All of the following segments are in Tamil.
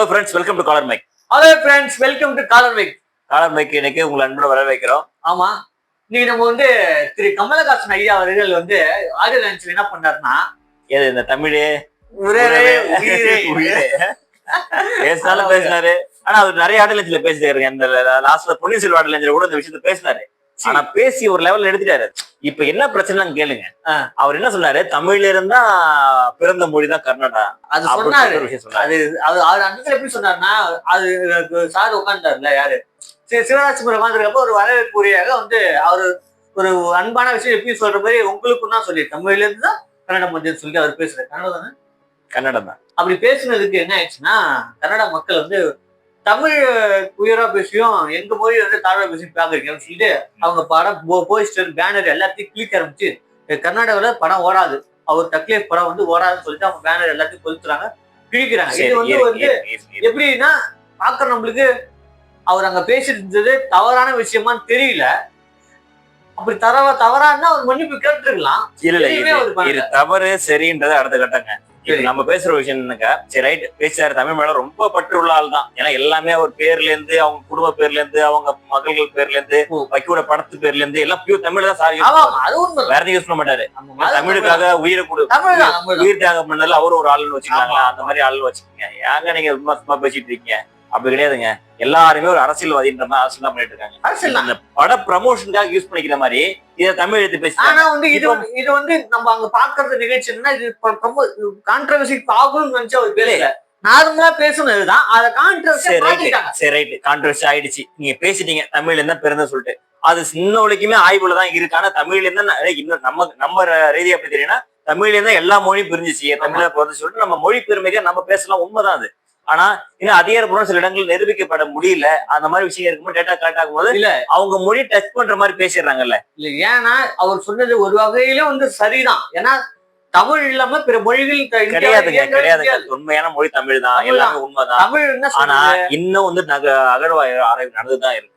Friends, welcome to caller mic. Hello friends, welcome to caller mic. Caller mic இன்னைக்கு உங்களை அன்போட வர வைக்கிறோம். ஆமா, இன்னைக்கு நம்ம திரு கமலஹாசன் ஐயா அவர்கள் ஆடியோ லான்ச்ல என்ன பண்ணாருன்னா, ஏது இந்த தமிழே உயிரே பேசினாலும் பேசினாரு. ஆனா அவர் நிறைய ஆடியோ லான்ச்ல பேசிட்டாரு. அந்த லாஸ்ட்ல பொன்னியின் செல்வன் ஆடியோ லான்ச்ல கூட இந்த விஷயத்த பேசினாரு. ஆனா பேசி ஒரு லெவல்ல எடுத்துட்டாரு. இப்ப என்ன பிரச்சனை கேளுங்க. அவர் என்ன சொன்னாரு, தமிழ்ல இருந்தா பிறந்த மொழிதான் கன்னடா. அது சொன்னாரு. அது அந்த எப்படி சொன்னாருன்னா, அது சார் உட்காந்துட்டாருல யாரு சிவராஜ்குமார் உட்காந்துருக்கப்ப ஒரு வரவேற்புரையாக அவரு ஒரு அன்பான விஷயம் எப்படி சொல்ற மாதிரி உங்களுக்கும் தான் சொல்லி தமிழ்ல இருந்து தான் கன்னடம் வந்து சொல்லி அவர் பேசுறாரு. கன்னடம் தானே? கன்னடம் தான். அப்படி பேசுனதுக்கு என்ன ஆயிடுச்சுன்னா, கன்னட மக்கள் தமிழ் உயரா பேசியும் எங்க மொழி தாழ்வா பேசி பாக்குறீங்கன்னு சொல்லிட்டு அவங்க படம் போஸ்டர் பேனர் எல்லாத்தையும் கிளிக் ஆரம்பிச்சு, கர்நாடகாவில படம் ஓடாது, அவர் தக்லீஃப் படம் ஓடாதுன்னு சொல்லிட்டு அவங்க பேனர் எல்லாத்தையும் கொளுத்துறாங்க, கிழிக்கிறாங்க. இது எப்படின்னா பாக்குற நம்மளுக்கு அவர் அங்க பேசிட்டு தவறான விஷயமான்னு தெரியல. அப்படி தவறான்னா அவர் மன்னிப்பு கேட்டுருக்கலாம். இல்ல தவறு சரின்றது அடுத்த கட்டங்க. நம்ம பேசுற விஷயம் என்னங்க, சரி ரைட் பேசுறாரு, தமிழ் மேல ரொம்ப பற்றுள்ள ஆள் தான். ஏன்னா எல்லாமே அவர் பேர்ல இருந்து, அவங்க குடும்ப பேர்ல இருந்து, அவங்க மகள்கள் பேர்ல இருந்து, வைக்கூட படத்து பேர்ல இருந்து எல்லாம் பியூர் தமிழ் தான். சாரி, வேற யூஸ் பண்ண மாட்டாரு. தமிழுக்காக உயிரை உயிர் தியாகம் பண்ணல அவர் ஒரு ஆளுன்னு வச்சுக்கலாங்களா? அந்த மாதிரி ஆளுன்னு வச்சுக்கோங்க. ஏங்க நீங்க சும்மா பேசிட்டு இருக்கீங்க? அப்படி கிடையாதுங்க. எல்லாருமே ஒரு அரசியல்வாதின்ற மாதிரி அரசியல் தான் பண்ணிட்டு இருக்காங்க. அந்த பட ப்ரமோஷனுக்காக யூஸ் பண்ணிக்கிற மாதிரி இதை தமிழ் எடுத்து பேசி. ஆனா இது நம்ம அங்க பாக்குறது நிகழ்ச்சின்னா, இது கான்ட்ரவர்சி ஆகும்னு நினைச்சு அவர் பேசல. நார்மலா பேசுனதுதான். அத கான்ட்ரவர்சி ஆயிடுச்சு. நீங்க பேசிட்டீங்க தமிழ்ல இருந்தா பிறந்த சொல்லிட்டு, அது சின்ன வரைக்குமே ஆய்வுல தான் இருக்கு. ஆனா தமிழ்ல இருந்தா இன்னும் நம்ம ரீதியா எப்படி தெரியும்னா, தமிழ்ல இருந்தா எல்லா மொழியும் பிரிஞ்சிச்சு, தமிழ பிறந்து சொல்லிட்டு நம்ம மொழி பெருமைக்கு நம்ம பேசலாம். உண்மைதான் அது. ஆனா இன்னும் அதிகாரப்பூர்வம் சில இடங்கள் நிரூபிக்கப்பட முடியல. அந்த மாதிரி விஷயம் இருக்கும்போது டேட்டா கலெக்ட் ஆகும்போது இல்ல அவங்க மொழி டச் பண்ற மாதிரி பேசிடுறாங்கல்ல. இல்ல, ஏன்னா அவர் சொன்னது ஒரு வகையில சரிதான். ஏன்னா தமிழ் இல்லாம பிற மொழிகள் கிடையாதுங்க. உண்மையான மொழி தமிழ் தான். எல்லாமே உண்மைதான். தமிழ் ஆனா இன்னும் அகழ்வாய்வு ஆராய்வு நடந்துதான் இருக்கு.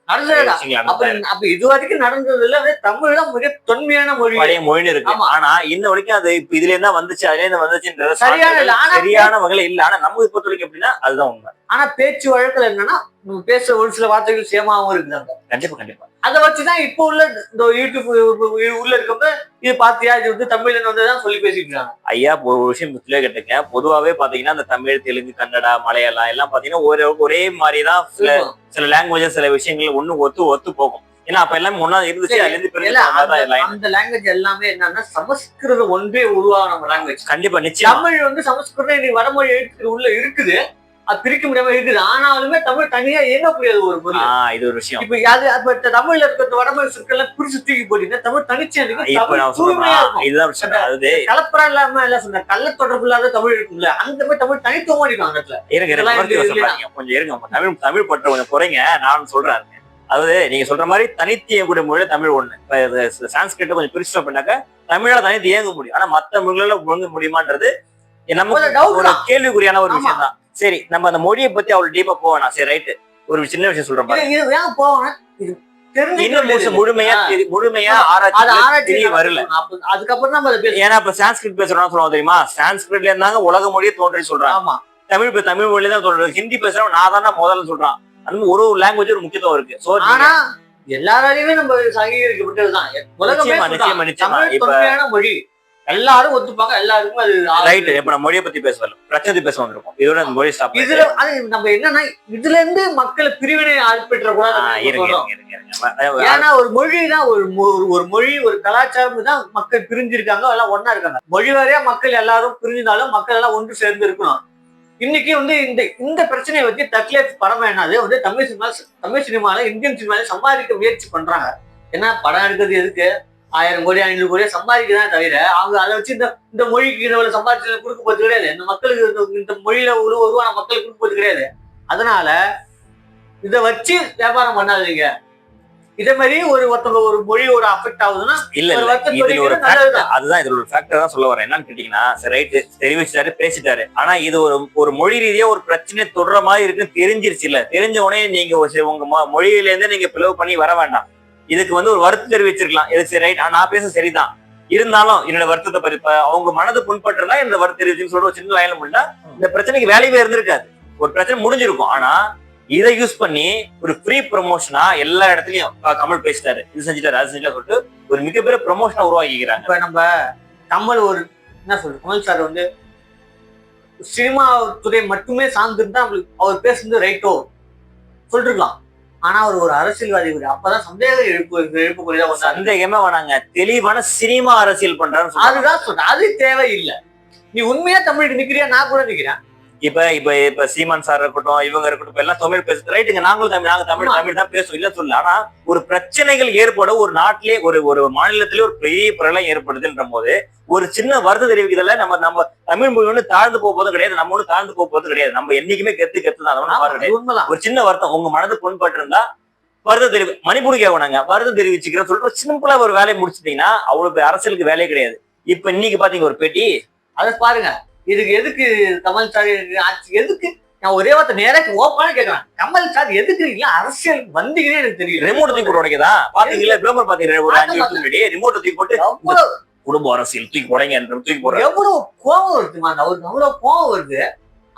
அப்ப இது வரைக்கும் நடந்ததுல தமிழ் தான் மிக தொன்மையான மொழி, பழைய மொழின்னு இருக்கு. ஆனா இன்ன வரைக்கும் அது இப்ப இதுல இருந்தா வந்துச்சு, அதுல இருந்து வந்துச்சுன்றது சரியான வகையில இல்ல. ஆனா நம்ம பொறுத்த வரைக்கும் எப்படின்னா அதுதான் உண்மை. ஆனா பேச்சு வழக்குல என்னன்னா, நம்ம பேசுற ஒரு சில வார்த்தைகள் சேமாவும் இருக்குதாங்க. கண்டிப்பா அதை வச்சுதான் இப்ப உள்ள இந்த யூடியூப் உள்ள இருக்கப்ப இது பாத்தியா, இது தமிழ்ல இருந்து வந்ததுதான் சொல்லி பேசிட்டு இருக்காங்க. ஐயா ஒரு விஷயம் கேட்டுங்க. பொதுவாவே பாத்தீங்கன்னா இந்த தமிழ், தெலுங்கு, கன்னடா, மலையாளம் எல்லாம் பாத்தீங்கன்னா ஒரே மாதிரிதான். சில லாங்குவேஜ் சில விஷயங்கள் ஒத்து போகும். ஏன்னா அப்ப எல்லாமே ஒன்னா இருந்துச்சு. அந்த லாங்குவேஜ் எல்லாமே என்னன்னா சமஸ்கிருதம் ஒன்றே உருவான லாங்குவேஜ். கண்டிப்பா நிச்சயம் தமிழ் சமஸ்கிருதம் வடமொழி எழுத்து உள்ள இருக்குது, அது பிரிக்க முடியாம இருக்குது. ஆனாலுமே தமிழ் தனியா இயங்க முடியாது ஒரு பொருள். இது ஒரு விஷயம். இப்ப தமிழ்ல இருக்க வடமொழி சொற்கள் பிரிச்சு தூக்கி போட்டீங்கன்னா தமிழ் தனிச்சா கலப்பரம் இல்லாம எல்லாம் சொன்ன கள்ள தொடர்பு இல்லாத தமிழ் இருக்கும்ல, அந்த மாதிரி தமிழ் தனித்துவமா இருக்கும். அந்த இடத்துல கொஞ்சம் இருங்க. தமிழ் பற்ற கொஞ்சம் குறைங்க. நான் சொல்றேன், அதாவது நீங்க சொல்ற மாதிரி தனித்து இயங்கக்கூடிய மொழியில தமிழ் ஒண்ணு. சான்ஸ்கிரிட்ட கொஞ்சம் பிரிச்சு பண்ணாக்க தமிழால தனித்து இயங்க முடியும். ஆனா மத்த மொழிகள ஒழுங்க முடியுமான்றது நம்ம ஒரு கேள்விக்குறியான ஒரு விஷயம் தான். சரி, நம்ம அந்த மொழியை பத்தி அவ்வளவு டீப்பா போவேணாம். சரி ரைட், ஒரு சின்ன விஷயம் சொல்றேன். முழுமையா ஆராய்ச்சி வரல. அதுக்கப்புறம் தான் ஏன்னா இப்ப சான்ஸ்கிரிட் பேசுறோம்னு சொல்லுவாங்க தெரியுமா? சான்ஸ்கிரிட்ல இருந்தாங்க உலக மொழியை தோன்றி சொல்றாங்க. தமிழ் மொழியில தான் சொல்றது. ஹிந்தி பேசுறவன் நான் தானே முதல்ல சொல்றான். அந்த ஒரு லாங்குவேஜ் ஒரு முக்கியத்துவம் இருக்கு. ஆனா எல்லாராலையுமே நம்ம அங்கீகரிக்கப்பட்டதுதான் இப்ப மொழி. எல்லாரும் ஒத்துப்பாங்க, எல்லாருக்கும் அது ரைட். இப்ப நம்ம மொழியை பத்தி பேசலாம், பிரச்சனை பேச வந்திருக்கோம். இதோட மொழி ஸ்டாப். இதுல நம்ம என்னன்னா, இதுல இருந்து மக்களை பிரிவினை ஆட்பெற்ற கூடாது. ஏன்னா ஒரு மொழிதான் ஒரு மொழி ஒரு கலாச்சாரம் தான் மக்கள் பிரிஞ்சிருக்காங்க, எல்லாம் ஒன்னா இருக்காங்க. மொழி வாரியா மக்கள் எல்லாரும் பிரிஞ்சிருந்தாலும் மக்கள் எல்லாம் ஒன்று சேர்ந்து இருக்கணும். இன்னைக்கு இந்த பிரச்சனையை வச்சு தக்லீஃப் படம் என்னது தமிழ் சினிமால இந்தியன் சினிமால சம்பாதிக்க முயற்சி பண்றாங்க. ஏன்னா படம் எடுக்கிறது எதுக்கு? 1000 கோடி 500 கோடியா சம்பாதிக்கதான் தவிர அவங்க அதை வச்சு இந்த மொழிக்கு சம்பாதிச்சு கொடுக்க போறது கிடையாது. இந்த மக்களுக்கு இந்த மொழியில உருவான மக்களுக்கு கொடுக்க போறது கிடையாது. அதனால இதை வச்சு வியாபாரம் பண்ணாதீங்க. இதே மாதிரி ஒருத்தவங்க ஒரு மொழி அஃபெக்ட் ஆகுதுன்னா அதுதான் இதுல ஒரு ஃபேக்டர் தான் சொல்ல வரேன். என்னன்னு கேட்டீங்கன்னா, ரைட் தெரிவிச்சிட்டாரு, பேசிட்டாரு. ஆனா இது ஒரு மொழி ரீதியா ஒரு பிரச்சனை தொடர மாதிரி இருக்குன்னு தெரிஞ்சிருச்சு. இல்ல தெரிஞ்ச உடனே நீங்க உங்க மொழியில இருந்து நீங்க பிளவு பண்ணி வர வேண்டாம். இதுக்கு ஒரு வருத்தம் தெரிவிச்சிருக்கலாம். இது சரி ரைட், நான் பேச சரிதான், இருந்தாலும் என்னோட வருத்தத்தை அவங்க மனது புண்பட்டுறதா இந்த வருத்தம் தெரிவிச்சுன்னு சொல்ற சின்ன லைன்ல முடிஞ்சா இந்த பிரச்சனைக்கு வேலையே இருந்திருக்காது. ஒரு பிரச்சனை முடிஞ்சிருக்கும். ஆனா இதை யூஸ் பண்ணி ஒரு ஃப்ரீ ப்ரொமோஷனா எல்லா இடத்துலயும் கமல் பேசிட்டாரு, இது செஞ்சுட்டாரு, அது செஞ்சுட்டா சொல்லிட்டு ஒரு மிகப்பெரிய ப்ரொமோஷனா உருவாக்கிக்கிறாங்க. இப்ப நம்ம கமல் ஒரு என்ன சொல்றது, கமல் சார் வந்து சினிமா துறை மட்டுமே சார்ந்திருந்தா நம்மளுக்கு அவர் பேசுறது ரைட்டோ சொல்லிருக்கலாம். ஆனா அவர் ஒரு அரசியல்வாதி, அப்பதான் சந்தேகம் எழுப்பக்கூடியதா. சந்தேகமே வேணாங்க, தெளிவான சினிமா அரசியல் பண்றான்னு அதுதான் சொல்றேன், அது தேவையில்லை. நீ உண்மையா தமிழுக்கு நிக்கிறியா, நான் கூட நிக்கிறேன். இப்ப சீமான் சார் இருக்கட்டும், இவங்க இருக்கட்டும், எல்லாம் தமிழ் பேசுறது ரைட்டுங்க, நாங்களும் தமிழ் தான் பேசுவோம், இல்ல சொல்ல. ஆனா ஒரு பிரச்சனைகள் ஏற்பட ஒரு நாட்டிலே ஒரு மாநிலத்திலே ஒரு பெரிய பிரளயம் ஏற்படுதுன்ற போது ஒரு சின்ன வருத்த தெரிவிக்கிறதுல நம்ம தமிழ் மொழி ஒண்ணு தாழ்ந்து போவதும் கிடையாது, நம்ம ஒண்ணு தாழ்ந்து போவதும் கிடையாது. நம்ம என்னைக்குமே கெத்து தான். ஒரு சின்ன வருத்தம் உங்க மனது புண்பட்டு இருந்தா வருத்தம் தெரிவி, மணிப்பூர் கேட்கணாங்க, வருத்தம் தெரிவிச்சுக்கிறேன் சொல்லிட்டு சிம்பிளா ஒரு வேலையை முடிச்சுட்டீங்கன்னா அவ்வளவு அரசியலுக்கு வேலையே கிடையாது. இப்ப இன்னைக்கு பாத்தீங்க ஒரு பேட்டி, அதை பாருங்க. இதுக்கு எதுக்கு கமல் சார் எதுக்கு, நான் ஒரே வார்த்தை நேரா ஓப்பான கேட்கறேன், கமல் சார் எதுக்கு இல்ல அரசியல் வந்தீங்கன்னு எனக்கு தெரியும். ரிமோட் தூக்கி போட்டு உடைக்கதா பாத்தீங்களா, விளம்பரம் பாத்தீங்கன்னா ஒரு 5 வருஷத்துக்கு முன்னாடி ரிமோட் தூக்கி போட்டு குடும்ப அரசியல் தூக்கி போடுங்க தூக்கி போடுற. எவ்வளவு கோபம் வருதுமா அவருக்கு, அவ்வளவு கோபம் வருது.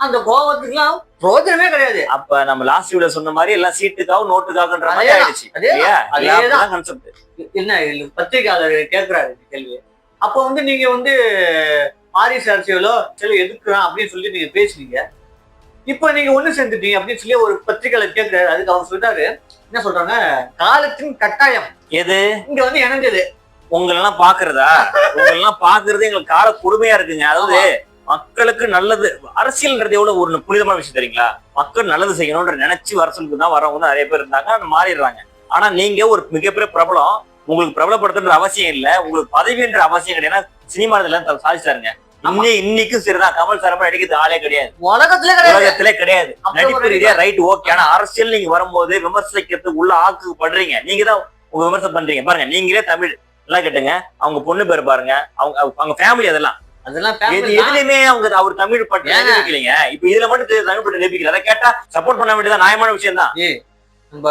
அந்த கோபத்துக்கு எல்லாம் பிரோஜனமே கிடையாது. அப்ப நம்ம லாஸ்ட் வீடியோ சொன்ன மாதிரி எல்லாம் சீட்டுக்காக நோட்டுக்காகன்ற மாதிரி ஆயிடுச்சு. அதேதான் கான்செப்ட். என்ன பத்திரிகையாளர் கேட்கிறாரு கேள்வி, அப்ப வந்து நீங்க வந்து வாரிசு அரசியலோ சில எதுக்குறான் அப்படின்னு சொல்லி நீங்க பேசுனீங்க, இப்ப நீங்க ஒண்ணு சேர்ந்துட்டீங்க அப்படின்னு சொல்லி ஒரு பத்திரிகையாளர் கேட்கிறாரு. அதுக்கு அவர் சொல்றாரு, என்ன சொல்றாங்க, காலத்தின் கட்டாயம் எது இங்க வந்து இணைஞ்சது. உங்களெல்லாம் பாக்குறதா, உங்களெல்லாம் பாக்குறது எங்களுக்கு கால கொடுமையா இருக்குங்க. அதாவது மக்களுக்கு நல்லது, அரசியல்ன்றது எவ்வளவு ஒரு புனிதமான விஷயம் தெரியுங்களா. மக்கள் நல்லது செய்யணும்ன்ற நினைச்சு அரசியலுக்கு தான் வரவங்க நிறைய பேர் இருந்தாங்க, மாறிடுறாங்க. ஆனா நீங்க ஒரு மிகப்பெரிய பிரபலம், உங்களுக்கு பிரபலப்படுத்துன்ற அவசியம் இல்ல, உங்களுக்கு பதவின்ற அவசியம் கிடையாது. சினிமால சாதிச்சாருங்க. இன்னைக்கும் சரிதான், கமல் சார் நடிக்கிறது ஆளே கிடையாது, உலகத்திலே கிடையாது. நடிப்பு ரீதியா ரைட் ஓகே. ஆனா அரசியல் நீங்க வரும்போது விமர்சிக்கிறதுக்கு உள்ள ஆக்குப்படுறீங்க, நீங்க தான் உங்க விமர்சனம் பண்றீங்க. பாருங்க, நீங்களே தமிழ் எல்லாம் கேட்டுங்க, அவங்க பொண்ணு பேர் பாருங்க, அவங்க ஃபேமிலி, அதெல்லாம் எதுலயுமே அவங்க அவர் தமிழ் பட்டு நிரூபிக்கலைங்க. இப்ப இதுல மட்டும் தமிழ் பட்டு நிரூபிக்கல. அதை கேட்டா சப்போர்ட் பண்ண வேண்டியதான், நியாயமான விஷயம் தான். நம்ம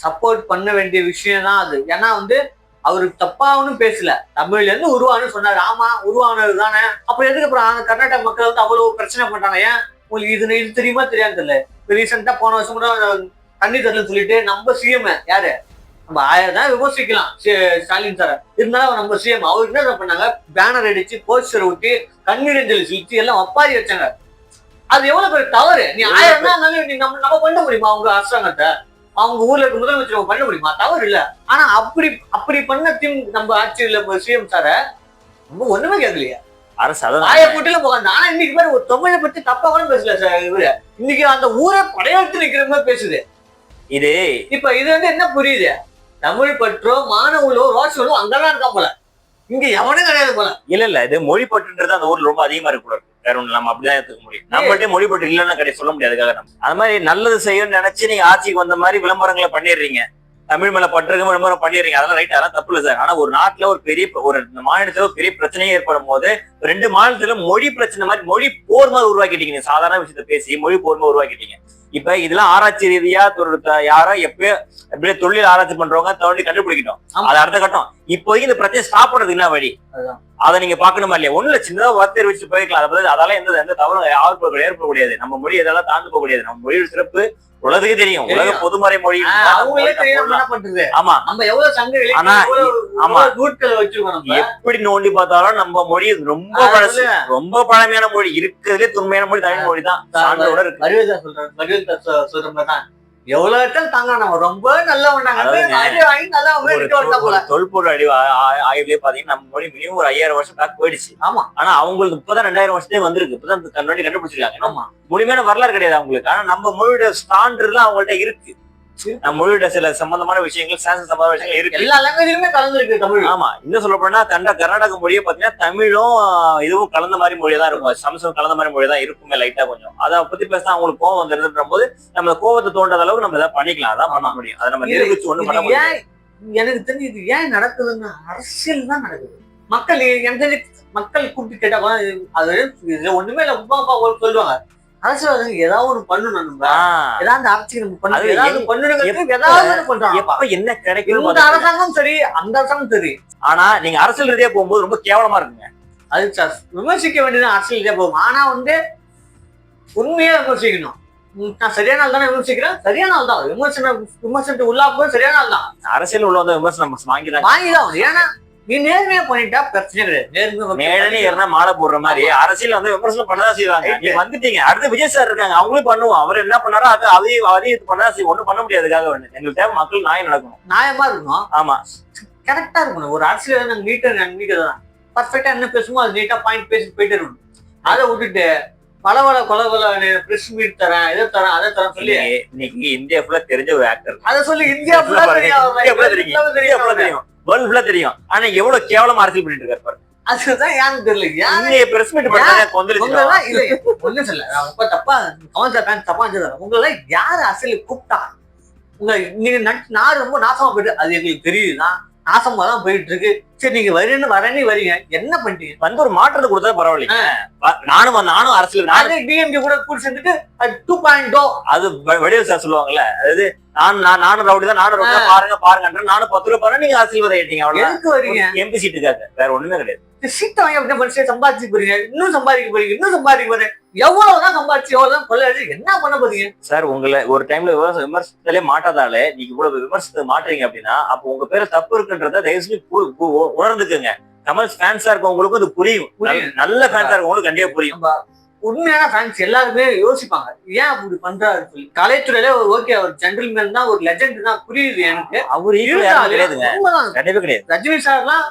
சப்போர்ட் பண்ண வேண்டிய விஷயம் தான் அது. ஏன்னா வந்து அவருக்கு தப்பா ஒன்னும் பேசல, தமிழ்ல இருந்து உருவானு சொன்னாரு. ஆமா, உருவானது தானே. அப்புறம் எதுக்கு அப்புறம் கர்நாடக மக்கள் வந்து அவ்வளவு பிரச்சனை பண்றாங்க? ஏன் உங்களுக்கு இது தெரியுமா தெரியாது தெரியல. ரீசெண்டா போன வருஷம் கூட தண்ணி தரலன்னு சொல்லிட்டு நம்ம சிஎம் யாரு, நம்ம 1000 தான் விமர்சிக்கலாம் ஸ்டாலின் சார், இருந்தாலும் நம்ம சிஎம் அவருக்கு என்ன பண்ணாங்க, பேனர் அடிச்சு போஸ்டர் ஊட்டி கண்ணீரஞ்சலி செலுத்தி எல்லாம் ஒப்பாரி வச்சாங்க. அது எவ்வளவு பேர் தவறு. நீ 1000 தான் நம்ம பண்ண முடியுமா? அவங்க அரசாங்கத்தை, அவங்க ஊர்ல இருக்க முதலமைச்சர் பண்ண முடியுமா? தவறு இல்ல. ஆனா அப்படி பண்ண நம்ம ஆட்சியில சிஎம் சார நம்ம ஒண்ணுமே கேட்கலையா? அரசு போட்டில போகாது. ஆனா இன்னைக்கு பேர் ஒரு தமிழை பத்தி தப்பா கூட பேசல சார். இவரு இன்னைக்கு அந்த ஊரை படையெடுத்து நிக்கிற மாதிரி பேசுது. இப்ப இது வந்து என்ன புரியுது, தமிழ் பற்றோ மாணவர்களோ ரோஷனோ அங்கதான் இருக்கா போல, இங்க எவனும் கிடையாது போல. இல்ல இது மொழி பற்றுன்றது அந்த ஊர்ல ரொம்ப அதிகமா இருக்கு. வேற ஒண்ணு நம்ம அப்படிதான் எடுத்துக்க முடியும். நம்மகிட்ட மொழி பற்று இல்லைன்னா கிடையாது, சொல்ல முடியாது. அது மாதிரி நல்லது செய்யணும்னு நினைச்சு நீங்க ஆட்சிக்கு வந்த மாதிரி விளம்பரங்களை பண்ணிடுறீங்க, தமிழ் மேல பற்றுக்கு விளம்பரம் பண்ணிடுறீங்க. அதெல்லாம் ரைட், அதெல்லாம் தப்பு இல்லை சார். ஆனா ஒரு நாட்டுல ஒரு மாநிலத்துல ஒரு பெரிய பிரச்சனையே ஏற்படும் போது 2 மாநிலத்துல மொழி பிரச்சனை மாதிரி மொழி போர் மாதிரி உருவாக்கிட்டீங்க. சாதாரண விஷயத்த பேசி மொழி போர் மாதிரி உருவாக்கிட்டீங்க. இப்ப இதெல்லாம் ஆராய்ச்சி ரீதியா யாரோ எப்படியே தொழில் ஆராய்ச்சி பண்றவங்க தோண்டி கண்டுபிடிக்கட்டும், அது அடுத்த கட்டம். இப்போதைக்கு இந்த பிரச்சனை ஸ்டாப் பண்றதுக்கு என்ன வழி, அதை நீங்க பாக்கணுமா இல்லையா? ஒண்ணுல சின்னதா வார்த்தை வச்சு போய்க்கலாம். அதெல்லாம் எந்த தவறும் ஏற்படக்கூடாது. நம்ம மொழி இதெல்லாம் தாழ்ந்து போக முடியாது. நம்ம மொழியோட சிறப்பு உலகத்துக்கு தெரியும், உலக பொதுமறை மொழி. ஆமா, நம்ம எவ்வளவு சங்கங்களை வச்சிருக்கோம். எப்படி நோண்டி பார்த்தாலும் நம்ம மொழி ரொம்ப பழசு, ரொம்ப பழமையான மொழி, இருக்கிறதுலே தொன்மையான மொழி தமிழ் மொழி தான். சொல்றேன் எவ்வளவு தாங்க, நம்ம ரொம்ப தொல்பொருள் ஆய்வுலயே பாத்தீங்கன்னா நம்ம மொழி மினிமம் ஒரு 5000 வருஷம் பேக் போயிடுச்சு. ஆமா, ஆனா அவங்களுக்கு இப்பதான் 2000 வருஷத்துலயே வந்திருக்கு, இப்பதான் கண்டுபிடிச்சிருக்காங்க. ஆமா, முழுமையான வரலாறு கிடையாது அவங்களுக்கு. ஆனா நம்ம மொழியோட ஸ்டாண்டர்ட் எல்லாம் அவங்கள்ட்ட இருக்கு. நம்ம மொழியோட சில சம்பந்தமான விஷயங்கள், சம்பந்தமான விஷயங்கள் இருக்கு, எல்லா லாங்குவேஜ்லயுமே கலந்துருக்கு தமிழ். ஆமா, இன்னும் சொல்ல போனா கர்நாடக மொழியை பாத்தீங்கன்னா தமிழும் இதுவும் கலந்த மாதிரி மொழியா தான் இருக்கும், சமஸ்கிருதம் கலந்த மாதிரி மொழி தான் இருக்குமே லைட்டா. கொஞ்சம் அதை பத்தி பேசினா அவங்களுக்கு கோவம் வந்துருன்ற போது நம்ம கோவத்தை தோன்றாத அளவுக்கு நம்ம ஏதாவது பண்ணிக்கலாம், அதான் பண்ண முடியும். அதை நம்ம நிரூபிச்சு ஒண்ணு பண்ண முடியும். எனக்கு தெரிஞ்சு இது ஏன் நடக்குதுன்னா அரசியல் தான் நடக்குது. மக்கள் கூப்பிட்டு கேட்டா கூட அது ஒண்ணுமே இல்ல, சொல்லுவாங்க அரசியல் ஏதாவது ஒண்ணு பண்ணணும், நம்ம ஏதாவது அரசியல் எப்ப என்ன கிடைக்கும். இந்த அரசாங்கம் சரி, அந்த அரசாங்கம் சரி, ஆனா நீங்க அரசியல் ரீதியா போகும்போது ரொம்ப கேவலமா இருக்குங்க. அது விமர்சிக்க வேண்டியது அரசியல் ரீதியா போகும். ஆனா வந்து உண்மையா விமர்சிக்கணும். நான் சரியான ஆள் தானே விமர்சிக்கிறேன், சரியான ஆள் தான். விமர்சனத்துக்கு உள்ளாப்போ சரியான ஆள் தான். அரசியல் உள்ள வந்து விமர்சனம் வாங்கிதான். ஏன்னா நீ நேர்மையா பண்ணிட்டா பிரச்சனை கிடையாது. மேடனே ஏறினா மாலை போடுற மாதிரி அரசியல் வந்து விமர்சனம் பண்ணதான் செய்வாங்க. நீங்க வந்துட்டீங்க, அடுத்து விஜய் சார் இருக்காங்க, அவங்களும் பண்ணுவோம். அவர் என்ன பண்ணாரோ அதையும் பண்ணதான் செய்வோம். ஒண்ணும் பண்ண முடியாதுக்காக எங்களுக்கு தேவை மக்கள் நியாயம் நடக்கணும், நியாயமா இருக்கணும். ஆமா, கரெக்டா இருக்கணும். ஒரு அரசியல் நாங்க நீட்டை தான் பர்ஃபெக்டா என்ன பேசுமோ அது நீட்டா பாயிண்ட் பேசி போயிட்டு இருக்கணும். அதை விட்டுட்டு கொலை பிரஸ் மீட் தரேன், இதை தரேன், அதை தரேன் சொல்லி இன்னைக்கு இந்தியா ஃபுல்லா தெரிஞ்ச ஒரு ஆக்டர். அதை சொல்லி இந்தியா ஃபுல்லா தெரியும், வேர்ல்ட் ஃபுல்லா தெரியும். ஆனா எவ்வளவு கேவலமா அரசியல் பண்ணிட்டு இருக்காரு. அதுதான் யாருக்கு தெரியல. பிரஸ் மீட் பண்ணாங்க ஒண்ணும் சொல்ல ரொம்ப தப்பா தப்பா உங்களை யாரு அரசியல் கூப்பிட்டா? நீங்க நான் ரொம்ப நாசமா போயிட்டு அது எங்களுக்கு தெரியுதுதான், நாசமா தான் போயிட்டு இருக்கு. சரி நீங்க வரீங்க, என்ன பண்ணிட்டீங்க? வந்து ஒரு மாற்றத்தை கொடுத்தா பரவாயில்லைங்க. நானும் அரசியல் டிஎம்கே கூட கூட சேர்ந்துட்டு 2.0 அது வடிவல் சார் சொல்லுவாங்கல்ல, அதாவது நானும் ரவுடி தான், நானும் ரவுடி பாருங்க நானும் 10 ரூபாய் பாருங்க, நீங்க அரசியல் வரையிட்டீங்க. அவ்வளவு வரீங்க எம்பி சீட்டுக்காக, வேற ஒண்ணுமே கிடையாது. சீட்டை வாங்கி அப்படியே மனுஷன் சம்பாதிச்சு போறீங்க, இன்னும் சம்பாதிக்க போறீங்க. எவ்வளவுதான் சம்பாதிச்சு எவ்வளவுதான் கொள்ளையடிச்சு என்ன பண்ண போறீங்க சார்? உங்களை ஒரு டைம்ல விமர்சனத்திலே மாட்டாதால நீங்க இவ்வளவு விமர்சனத்தை மாட்டுறீங்க அப்படின்னா, அப்போ உங்க பேர தப்பு இருக்குன்றத தயவு செஞ்சு உணர்ந்துக்குங்க. கமல் ஃபேன்ஸா இருக்கவங்களுக்கும் அது புரியும், நல்ல ஃபேன்ஸா இருக்கவங்களுக்கு கண்டிப்பா புரியும். உண்மையான ஃபேன்ஸ் எல்லாருமே யோசிப்பாங்க, ஏன் அப்படி பண்றாரு சொல்லி. கலைத்துறையில ஓகே அவர் ஜென்டில்மேன் தான், ஒரு லெஜெண்ட் தான், புரியுது எனக்கு. அவர் கிடையாதுங்க, கண்டிப்பா கிடையாது. ரஜினி சார்லாம்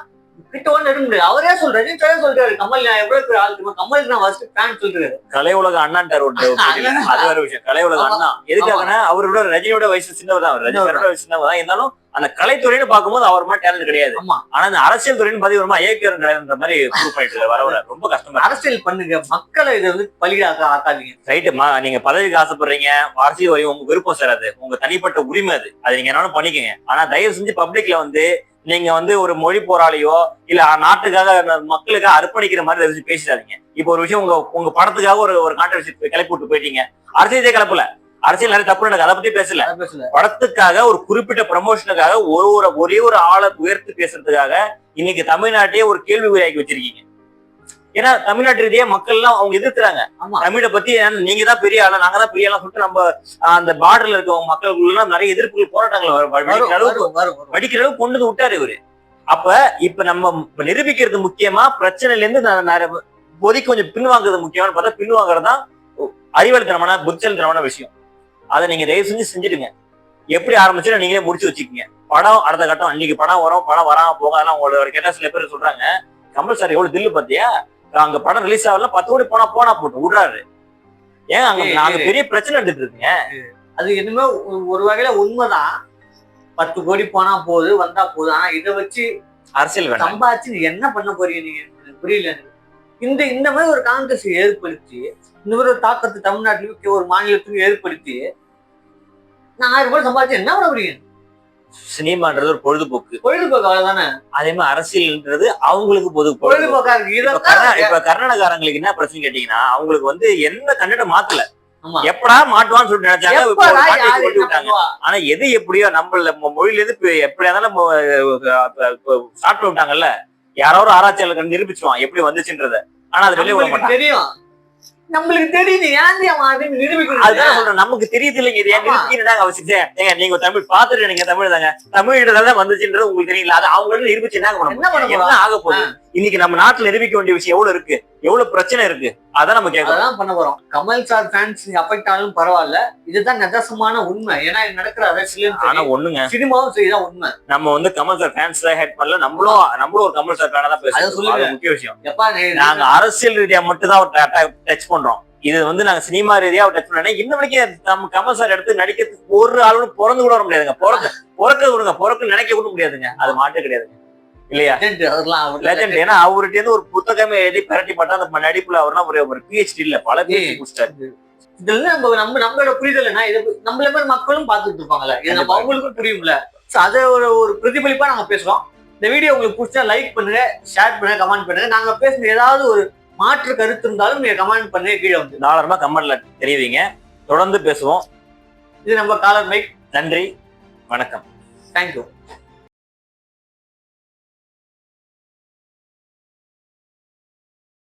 கிட்ட ஒண்ணு இருக்க முடியாது. அவரே ரஜினி சாரே சொல்றாரு, கமல் எவ்வளவு பேர் ஆள், கமல் நான் ஃபர்ஸ்ட் ஃபேன் சொல்றாரு. கலை உலக அண்ணான்ட்டார் அது வேற விஷயம். கலை உலக அண்ணா எதுக்காகனா அவரோட ரஜினியோட வயசு சின்னவர் தான், ரஜினி சாரோட வயசு சின்னவர் தான். இருந்தாலும் அந்த கலைத்துறைன்னு பார்க்கும்போது அவர் மாதிரி டேலண்ட் கிடையாது. ஆனா அந்த அரசியல் துறைன்னு பதிவு ஐயக்கிற கிடையாதுன்ற மாதிரி ப்ரூவ் பண்ணிட்டு வர ரொம்ப கஷ்டமா. அரசியல் பண்ணுங்க, மக்களை இதை வந்து பலியாக ஆக்காதீங்க. ரைட்டு, நீங்க பதவிக்கு ஆசைப்படுறீங்க, அரசியல் வரையும் உங்க விருப்பம் சார், அது உங்க தனிப்பட்ட உரிமை, அது நீங்க என்னாலும் பண்ணிக்கங்க. ஆனா தயவு செஞ்சு பப்ளிக்ல வந்து நீங்க வந்து ஒரு மொழி போராளியோ இல்ல நாட்டுக்காக மக்களுக்காக அர்ப்பணிக்கிற மாதிரி பேசிடாதீங்க. இப்போ ஒரு விஷயம் உங்க படத்துக்காக ஒரு கான்ட்ரவர்சி கிளப்பி விட்டு போயிட்டீங்க, அரசியலே கிளப்பல, அரசியல் நிறைய தப்பு நடக்கு, அதை பத்தி பேசல. படத்துக்காக ஒரு குறிப்பிட்ட ப்ரமோஷனுக்காக ஒரே ஒரு ஆளை உயர்த்து பேசுறதுக்காக இன்னைக்கு தமிழ்நாட்டையே ஒரு கேள்விக்குறியாக்கி வச்சிருக்கீங்க. ஏன்னா தமிழ்நாட்டு ரீதியா மக்கள் எல்லாம் அவங்க எதிர்க்கிறாங்க. தமிழை பத்தி நீங்க தான் பெரிய ஆளா, நாங்க தான் பெரிய ஆளா சொல்லிட்டு நம்ம அந்த பார்டர்ல இருக்கவங்க மக்களுக்குள்ள நிறைய எதிர்ப்புகள் போராட்டங்கள் வடிக்கிற அளவுக்கு கொண்டு வந்து விட்டாரு இவரு. இப்ப நம்ம நிரூபிக்கிறது முக்கியமா, பிரச்சனையில இருந்து பொதிக்கு கொஞ்சம் பின்வாங்குறது முக்கியமான பார்த்தா பின்வாங்குறது தான் அறிவாளித்தனமான புத்திசாலித்தனமான விஷயம். அதை நீங்க தயவு செஞ்சு செஞ்சுடுங்க. எப்படி ஆரம்பிச்சு நீங்களே முடிச்சு வச்சுக்கீங்க. படம் அடுத்த கட்டம், அன்னைக்கு படம் வரும், படம் வராம போக, அதெல்லாம் உங்களோட கேட்டா சில பேர் சொல்றாங்க, கமல் சார் எவ்வளவு தில்லு பாத்தியா, அங்க படம் ரிலீஸ் ஆகல 10 கோடி போனா போட்டு விடுறாரு. ஏன் அங்க பெரிய பிரச்சனை எடுத்துட்டு இருக்குங்க. அது என்னமே ஒரு வகையில உண்மைதான், 10 கோடி போனா போகுது, வந்தா போகுது. ஆனா இதை வச்சு அரசியல் சம்பாதிச்சு என்ன பண்ண போறீங்க நீங்க? புரியல. இந்த மாதிரி ஒரு காங்கிரஸ் ஏற்படுத்தி, இந்த மாதிரி ஒரு தாக்கத்தை தமிழ்நாட்டிலும் ஒரு மாநிலத்துக்கும் ஏற்படுத்தி 1000 கோடி சம்பாதிச்சு என்ன பண்ண போறீங்க? சினிமான்றது ஒரு பொழுதுபோக்கு, அவ்வளவுதானே. அதே மாதிரி அரசியல் அவங்களுக்கு பொழுதுபோக்கா இருக்கு. இப்ப கர்நாடகாரங்களுக்கு என்ன பிரச்சனை கேட்டீங்கன்னா, அவங்களுக்கு வந்து என்ன கண்டென்ட் மாத்தல, எப்படா மாட்டுவான்னு சொல்லிட்டு நினைச்சாங்க. ஆனா எது எப்படியோ நம்மள மொழியில இருந்து எப்படியா சாப்பிட்டு விட்டாங்கல்ல, யாரோ ஒரு ஆராய்ச்சியாளர் நிரூபிச்சுவான் எப்படி வந்துச்சுன்றத. ஆனா அது வெளியே விட மாட்டாங்க. தெரியும், நம்மளுக்கு தெரியுது, அதுதான் சொல்றேன், நமக்கு தெரியுது இல்லைங்க. இது ஏன் நிரூபிக்கிறாங்க அவசியம்? ஏங்க நீங்க தமிழ் பாத்துட்டு நீங்க தமிழ் தாங்க, தமிழ்தான் வந்துச்சுன்றது உங்களுக்கு தெரியல. அது அவங்களுக்கு நிரூபிச்சு என்ன ஆக போகுது? இன்னைக்கு நம்ம நாட்டுல நிரூபிக்க வேண்டிய விஷயம் எவ்வளவு இருக்கு, எவ்வளவு பிரச்சனை இருக்கு, அதான் நம்ம கேட்கலாம் பண்ண போறோம். கமல் சார் ஃபேன்ஸ் அஃபெக்ட் ஆனாலும் பரவாயில்ல, இதுதான் நிதர்சனமான உண்மை. ஏன்னா நடக்கிற அரசியலும் ஒண்ணுங்க, சினிமாவும் செய்யதான் உண்மை. நம்ம வந்து கமல் சார் ஃபேன்ஸ் ஹேட் பண்ணல, நம்மளும் ஒரு கமல் சார் ஃபேனா தான் பேசுறோம். முக்கிய விஷயம், நாங்க அரசியல் ரீதியா மட்டும் தான் டச் பண்றோம். இது வந்து நாங்க சினிமா ரீதியா டச் பண்ணோம். இன்ன வரைக்கும் நம்ம கமல் சார் எடுத்து நடிக்கிறதுக்கு ஒரு ஆளு பிறந்து கூட வர முடியாதுங்க. பிறக்க நினைக்க கூட முடியாதுங்க. அது மாட்டு கிடையாதுங்க, இல்லையா? லெஜெண்ட். ஏன்னா அவர்கிட்ட இருந்து ஒரு புத்தகமே எழுதி பரட்டி பட்டா அந்த நடிப்புல அவர்னா ஒரு PhD இல்ல, பல PhD முடிச்சிட்டாரு. இதுல நம்மளோட புரிதல் என்ன, இது நம்மள மாதிரி மக்களும் பாத்துட்டு இருப்பாங்கல்ல, இது நம்ம அவங்களுக்கும் புரியும்ல. அதை ஒரு பிரதிபலிப்பா நாங்க பேசுறோம். இந்த வீடியோ உங்களுக்கு பிடிச்சா லைக் பண்ணுங்க, ஷேர் பண்ணுங்க, கமெண்ட் பண்ணுங்க. நாங்க பேசுன ஏதாவது ஒரு மாற்று கருத்து இருந்தாலும் நீங்க கமெண்ட் பண்ணி கீழே வந்து தாராளமா கமெண்ட்ல தெரிவிங்க. தொடர்ந்து பேசுவோம். இது நம்ம காலர் மைக். நன்றி, வணக்கம், தேங்க்யூ.